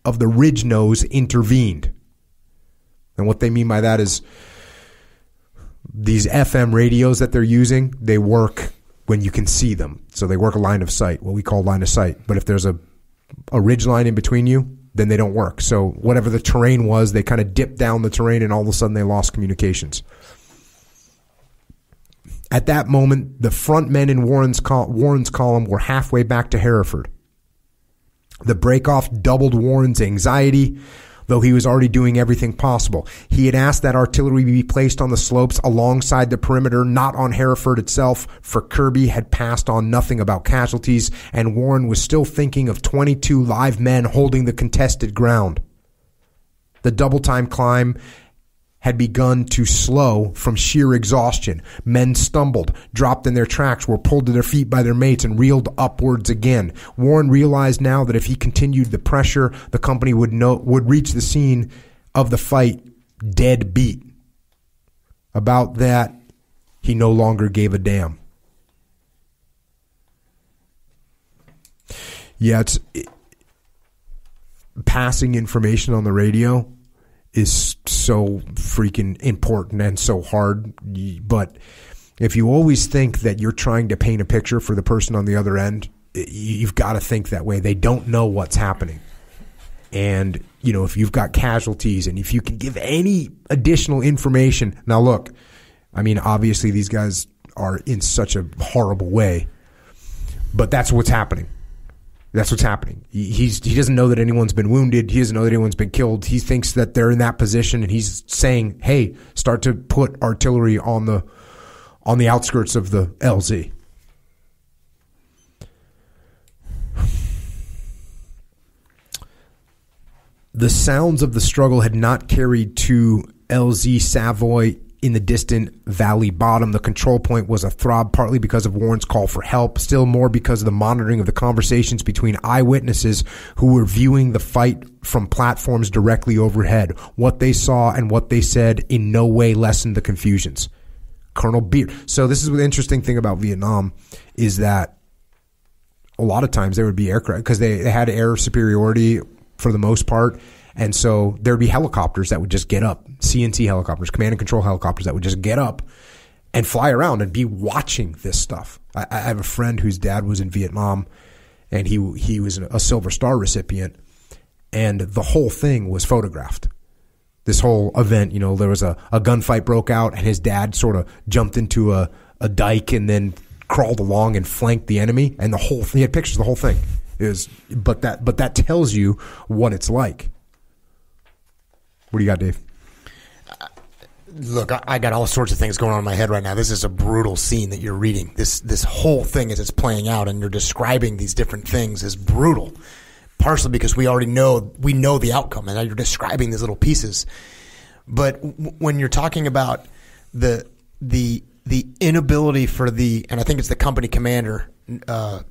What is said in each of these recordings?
of the ridge nose intervened. And what they mean by that is these FM radios that they're using, they work when you can see them. So they work a line of sight, what we call line of sight. But if there's a ridge line in between you, then they don't work. So whatever the terrain was, they kind of dipped down the terrain, and all of a sudden they lost communications. At that moment, the front men in Warren's column were halfway back to Hereford. The breakoff doubled Warren's anxiety, though he was already doing everything possible. He had asked that artillery be placed on the slopes alongside the perimeter, not on Hereford itself, for Kirby had passed on nothing about casualties, and Warren was still thinking of 22 live men holding the contested ground. The double-time climb had begun to slow from sheer exhaustion. Men stumbled, dropped in their tracks, were pulled to their feet by their mates, and reeled upwards again. Warren realized now that if he continued the pressure, the company would reach the scene of the fight dead beat. About that, he no longer gave a damn. Yeah, passing information on the radio is so freaking important and so hard. But if you always think that you're trying to paint a picture for the person on the other end, you've got to think that way. They don't know what's happening. And, you know, if you've got casualties and if you can give any additional information. Now, look, I mean, obviously these guys are in such a horrible way, but that's what's happening. That's what's happening. He doesn't know that anyone's been wounded. He doesn't know that anyone's been killed. He thinks that they're in that position, and he's saying, "Hey, start to put artillery on the outskirts of the LZ." The sounds of the struggle had not carried to LZ Savoy in the distant valley bottom. The control point was a throb, partly because of Warren's call for help, still more because of the monitoring of the conversations between eyewitnesses who were viewing the fight from platforms directly overhead. What they saw and what they said in no way lessened the confusions. Colonel Beard. So this is the interesting thing about Vietnam is that a lot of times there would be aircraft because they had air superiority for the most part. And so there'd be helicopters that would just get up, CNC helicopters, command and control helicopters that would just get up and fly around and be watching this stuff. I have a friend whose dad was in Vietnam, and he was a Silver Star recipient, and the whole thing was photographed. This whole event, you know, there was a gunfight broke out, and his dad sort of jumped into a dike and then crawled along and flanked the enemy, and he had pictures of the whole thing. But that tells you what it's like. What do you got, Dave? Look, I got all sorts of things going on in my head right now. This is a brutal scene that you're reading. This whole thing as it's playing out and you're describing these different things is brutal. Partially because we know the outcome, and now you're describing these little pieces. But when you're talking about the inability for and I think it's the company commander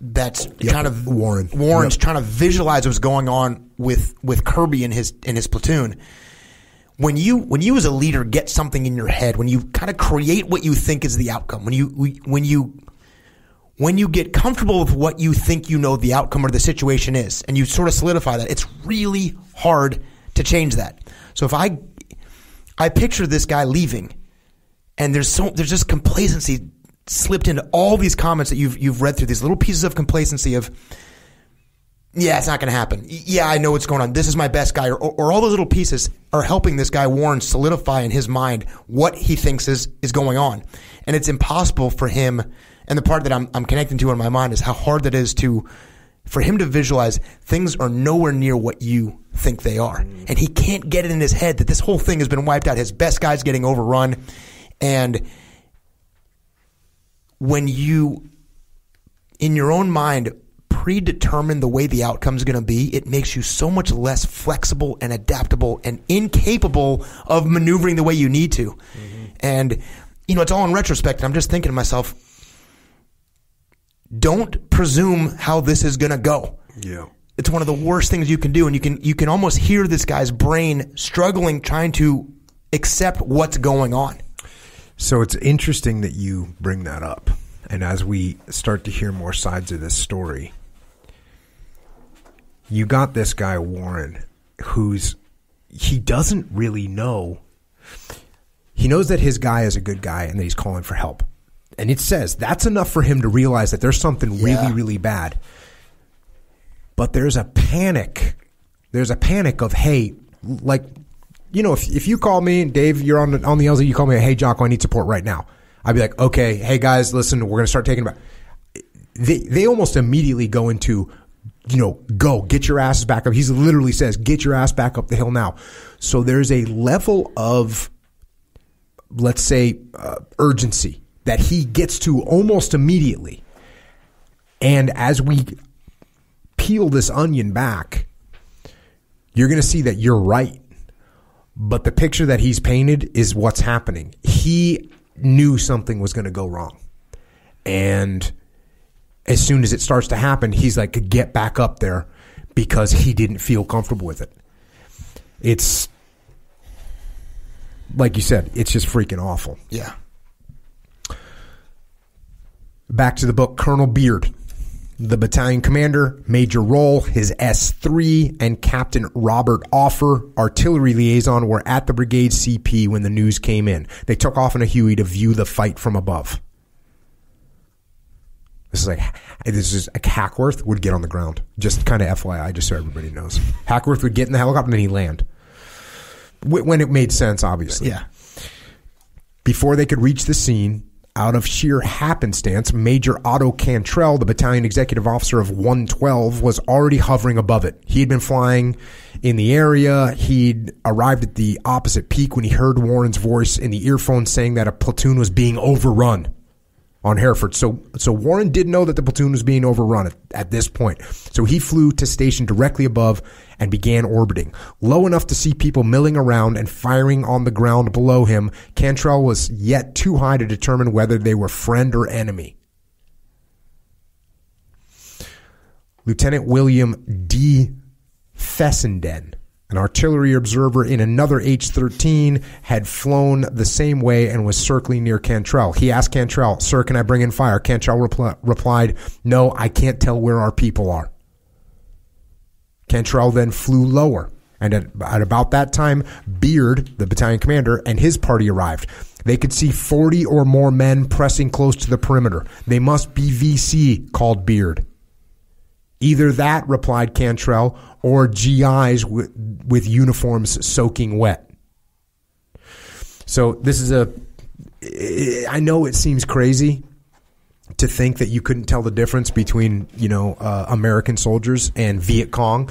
that's kind of Warren's trying to visualize what's going on with Kirby and his platoon. When you as a leader get something in your head, when you kind of create what you think is the outcome, when you get comfortable with what you think you know the outcome or the situation is, and you sort of solidify that, it's really hard to change that. So if I picture this guy leaving, and there's just complacency slipped into all these comments that you've read through, these little pieces of complacency of, yeah, it's not going to happen. Yeah, I know what's going on. This is my best guy. Or all those little pieces are helping this guy, Warren, solidify in his mind what he thinks is going on. And it's impossible for him, and the part that I'm connecting to in my mind is how hard that is for him to visualize things are nowhere near what you think they are. And he can't get it in his head that this whole thing has been wiped out. His best guy's getting overrun. And when you, in your own mind, predetermine the way the outcome is going to be, it makes you so much less flexible and adaptable and incapable of maneuvering the way you need to. Mm-hmm. And, you know, it's all in retrospect. And I'm just thinking to myself, don't presume how this is going to go. Yeah. It's one of the worst things you can do. And you can almost hear this guy's brain struggling, trying to accept what's going on. So it's interesting that you bring that up. And as we start to hear more sides of this story, you got this guy, Warren, he doesn't really know. He knows that his guy is a good guy and that he's calling for help. And it says that's enough for him to realize that there's something really, really bad. But there's a panic. There's a panic of, hey, like, you know, if you call me, Dave, you're on the LZ, you call me, hey, Jocko, I need support right now. I'd be like, okay, hey, guys, listen, we're going to start taking about. They almost immediately go into, you know, go, get your asses back up. He literally says, get your ass back up the hill now. So there's a level of, let's say, urgency that he gets to almost immediately. And as we peel this onion back, you're going to see that you're right. But the picture that he's painted is what's happening. He knew something was going to go wrong. And as soon as it starts to happen, he's like, get back up there, because he didn't feel comfortable with it. It's, like you said, it's just freaking awful. Yeah. Back to the book, Colonel Beard, the battalion commander, Major Roll, his S3, and Captain Robert Offer, artillery liaison, were at the brigade CP when the news came in. They took off in a Huey to view the fight from above. This is like Hackworth would get on the ground. Just kind of FYI, just so everybody knows. Hackworth would get in the helicopter and then he'd land. When it made sense, obviously. Yeah. Before they could reach the scene, out of sheer happenstance, Major Otto Cantrell, the battalion executive officer of 112, was already hovering above it. He had been flying in the area. He'd arrived at the opposite peak when he heard Warren's voice in the earphone saying that a platoon was being overrun on Hereford. So Warren did know that the platoon was being overrun at this point. So he flew to station directly above and began orbiting. Low enough to see people milling around and firing on the ground below him, Cantrell was yet too high to determine whether they were friend or enemy. Lieutenant William D. Fessenden, an artillery observer in another H-13, had flown the same way and was circling near Cantrell. He asked Cantrell, "Sir, can I bring in fire?" Cantrell replied, "No, I can't tell where our people are." Cantrell then flew lower, and at about that time, Beard, the battalion commander, and his party arrived. They could see 40 or more men pressing close to the perimeter. "They must be VC," called Beard. "Either that," replied Cantrell, "or GIs with uniforms soaking wet." So this is I know it seems crazy to think that you couldn't tell the difference between, American soldiers and Viet Cong.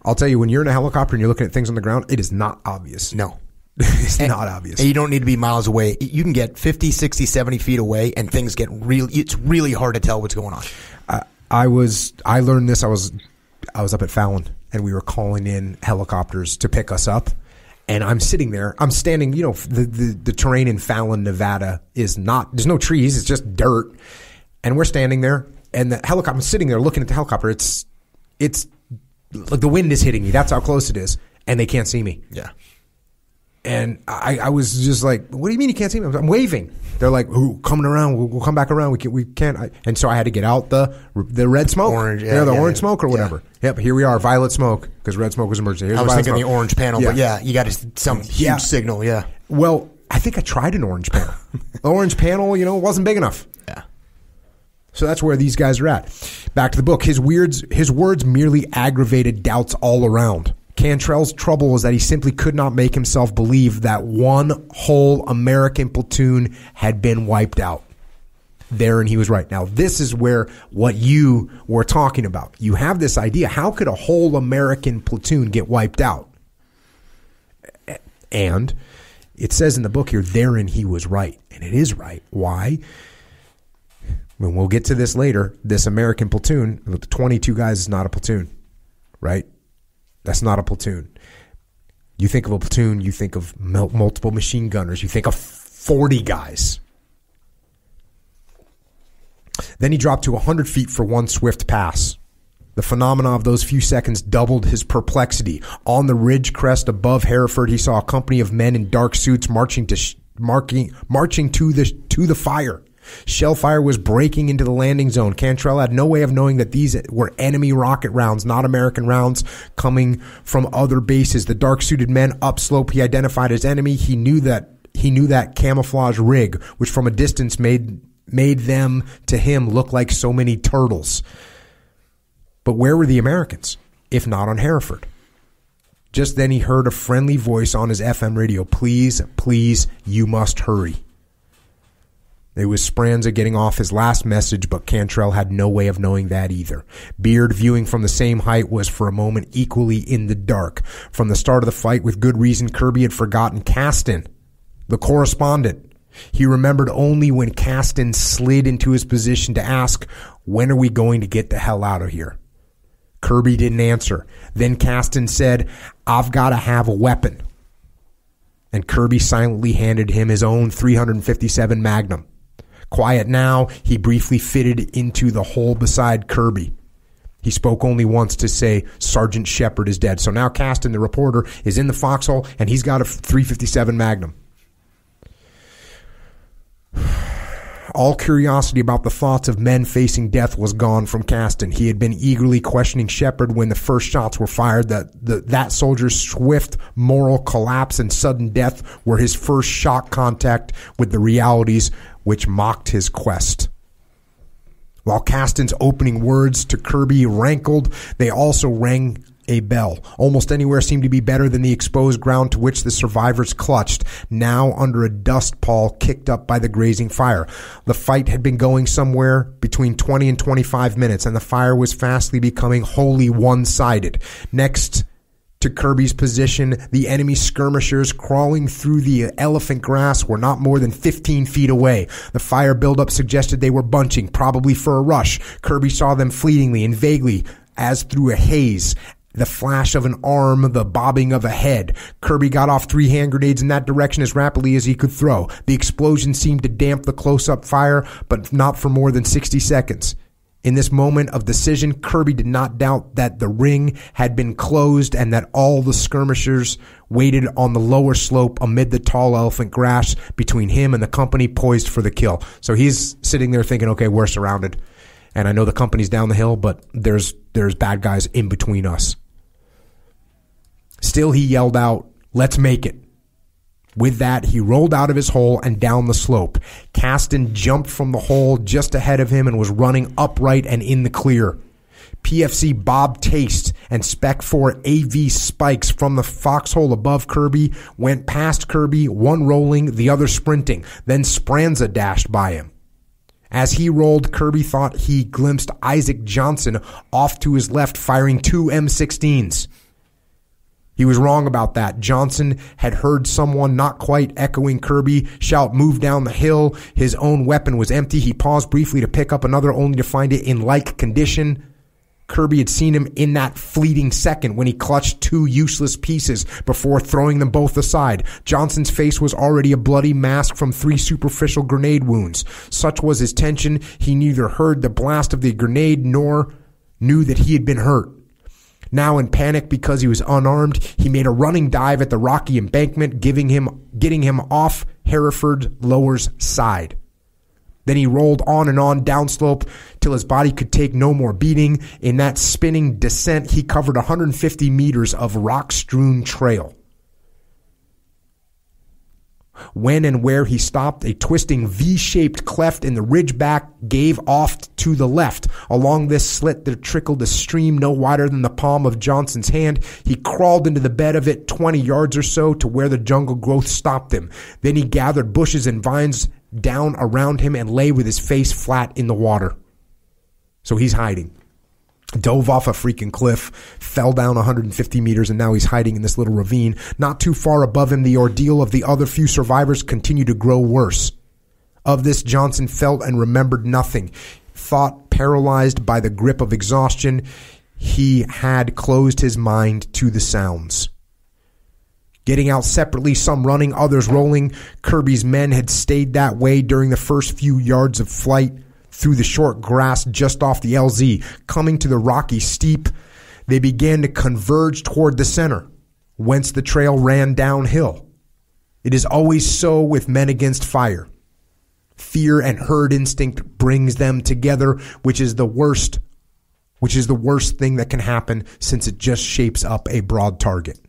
I'll tell you, when you're in a helicopter and you're looking at things on the ground, it is not obvious. No. It's not obvious. And you don't need to be miles away. You can get 50, 60, 70 feet away and things get it's really hard to tell what's going on. I learned this. I was up at Fallon and we were calling in helicopters to pick us up. And I'm sitting there. I'm standing, the terrain in Fallon, Nevada there's no trees. It's just dirt. And we're standing there and the helicopter, I'm sitting there looking at the helicopter. It's like the wind is hitting me. That's how close it is. And they can't see me. Yeah. And I was just like, "What do you mean you can't see me?" I'm waving. They're like, "Ooh, coming around. We'll come back around. We can't." And so I had to get out the red smoke, orange smoke or whatever. Yeah. Yep, here we are, violet smoke, because red smoke was emergency. Here's I was thinking smoke. The orange panel, but you got some huge signal. Yeah. Well, I think I tried an orange panel. The orange panel, wasn't big enough. Yeah. So that's where these guys are at. Back to the book. His words merely aggravated doubts all around. Cantrell's trouble was that he simply could not make himself believe that one whole American platoon had been wiped out. Therein he was right. Now, this is where what you were talking about. You have this idea. How could a whole American platoon get wiped out? And it says in the book here, therein he was right. And it is right. Why? When we'll get to this later, this American platoon, with 22 guys is not a platoon, right? That's not a platoon. You think of a platoon, you think of multiple machine gunners, you think of 40 guys. Then he dropped to 100 feet for one swift pass. The phenomena of those few seconds doubled his perplexity. On the ridge crest above Hereford, he saw a company of men in dark suits marching to the fire. Shellfire was breaking into the landing zone. Cantrell had no way of knowing that these were enemy rocket rounds, not American rounds coming from other bases. The dark-suited men upslope he identified as enemy. He knew that camouflage rig, which from a distance made them, to him, look like so many turtles. But where were the Americans, if not on Hereford? Just then he heard a friendly voice on his FM radio. Please, please, you must hurry. It was Spranza getting off his last message, but Cantrell had no way of knowing that either. Beard, viewing from the same height, was for a moment equally in the dark. From the start of the fight, with good reason, Kirby had forgotten Caston, the correspondent. He remembered only when Caston slid into his position to ask, "When are we going to get the hell out of here?" Kirby didn't answer. Then Caston said, "I've got to have a weapon." And Kirby silently handed him his own .357 Magnum. Quiet now, he briefly fitted into the hole beside Kirby. He spoke only once to say, "Sergeant Shepard is dead." So now Caston, the reporter, is in the foxhole, and he's got a .357 Magnum. All curiosity about the thoughts of men facing death was gone from Caston. He had been eagerly questioning Shepard when the first shots were fired. That soldier's swift moral collapse and sudden death were his first shock contact with the realities which mocked his quest. While Caston's opening words to Kirby rankled, they also rang a bell. Almost anywhere seemed to be better than the exposed ground to which the survivors clutched, now under a dust pall kicked up by the grazing fire. The fight had been going somewhere between 20 and 25 minutes, and the fire was fastly becoming wholly one-sided. Next to Kirby's position, the enemy skirmishers crawling through the elephant grass were not more than 15 feet away. The fire buildup suggested they were bunching, probably for a rush. Kirby saw them fleetingly and vaguely, as through a haze. The flash of an arm, the bobbing of a head. Kirby got off 3 hand grenades in that direction as rapidly as he could throw. The explosion seemed to damp the close-up fire, but not for more than 60 seconds. In this moment of decision, Kirby did not doubt that the ring had been closed and that all the skirmishers waited on the lower slope amid the tall elephant grass between him and the company poised for the kill. So he's sitting there thinking, okay, we're surrounded. And I know the company's down the hill, but there's bad guys in between us. Still, he yelled out, "Let's make it." With that, he rolled out of his hole and down the slope. Caston jumped from the hole just ahead of him and was running upright and in the clear. PFC Bob Taste and Spec 4 AV Spikes from the foxhole above Kirby went past Kirby, one rolling, the other sprinting. Then Spranza dashed by him. As he rolled, Kirby thought he glimpsed Isaac Johnson off to his left, firing 2 M16s. He was wrong about that. Johnson had heard someone not quite echoing Kirby shout, "Move down the hill." His own weapon was empty. He paused briefly to pick up another, only to find it in like condition. Kirby had seen him in that fleeting second when he clutched 2 useless pieces before throwing them both aside. Johnson's face was already a bloody mask from 3 superficial grenade wounds. Such was his tension, he neither heard the blast of the grenade nor knew that he had been hurt. Now in panic because he was unarmed, he made a running dive at the rocky embankment, getting him off Hereford Lower's side. Then he rolled on and on downslope till his body could take no more beating. In that spinning descent, he covered 150 meters of rock-strewn trail. When and where he stopped, a twisting V-shaped cleft in the ridgeback gave off to the left. Along this slit there trickled a stream no wider than the palm of Johnson's hand. He crawled into the bed of it 20 yards or so to where the jungle growth stopped him. Then he gathered bushes and vines down around him and lay with his face flat in the water. So he's hiding. Dove off a freaking cliff, fell down 150 meters, and now he's hiding in this little ravine. Not too far above him, the ordeal of the other few survivors continued to grow worse. Of this, Johnson felt and remembered nothing. Thought paralyzed by the grip of exhaustion, he had closed his mind to the sounds. Getting out separately, some running, others rolling, Kirby's men had stayed that way during the first few yards of flight. Through the short grass just off the LZ, coming to the rocky steep, they began to converge toward the center, whence the trail ran downhill. It is always so with men against fire. Fear and herd instinct brings them together, which is the worst thing that can happen since it just shapes up a broad target.